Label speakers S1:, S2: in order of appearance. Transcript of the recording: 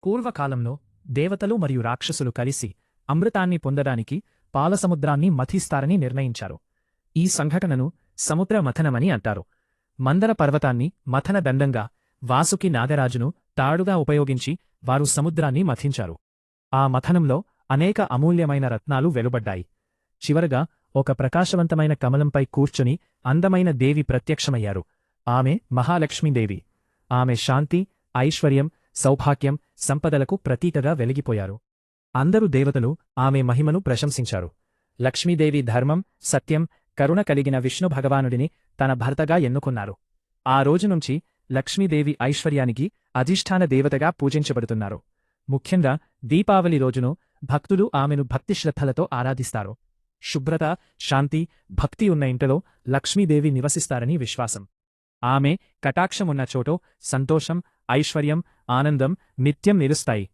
S1: పూర్వకాలంలో దేవతలు మరియు రాక్షసులు కలిసి అమృతాన్ని పొందడానికి పాలసముద్రాన్ని మథిస్తారని నిర్ణయించారు. ఈ సంఘటనను సముద్ర మథనమని అంటారు. మందర పర్వతాన్ని మథన దండంగా, వాసుకి నాగరాజును తాడుగా ఉపయోగించి వారు సముద్రాన్ని మథించారు. ఆ మథనంలో అనేక అమూల్యమైన రత్నాలు వెలువడ్డాయి. చివరగా ఒక ప్రకాశవంతమైన కమలంపై కూర్చుని అందమైన దేవి ప్రత్యక్షమయ్యారు. ఆమె మహాలక్ష్మీదేవి. ఆమె శాంతి, ఐశ్వర్యం, సౌభాగ్యం, సంపదలకు ప్రతీకగా వెలిగిపోయారు. అందరు దేవతలు ఆమె మహిమను ప్రశంసించారు. లక్ష్మీదేవి ధర్మం, సత్యం, కరుణ కలిగిన విష్ణు భగవానుడిని తన భర్తగా ఎన్నుకున్నారు. ఆ రోజునుంచి లక్ష్మీదేవి ఐశ్వర్యానికి అధిష్టాన దేవతగా పూజించబడుతున్నారు. ముఖ్యంగా దీపావళి రోజును భక్తులు ఆమెను భక్తిశ్రద్ధలతో ఆరాధిస్తారు. శుభ్రత, శాంతి, భక్తి ఉన్న ఇంటిలో లక్ష్మీదేవి నివసిస్తారని విశ్వాసం. ఆమె కటాక్షమున్న చోటో సంతోషం, ఐశ్వర్యం, ఆనందం నిత్యం నిలుస్తాయి.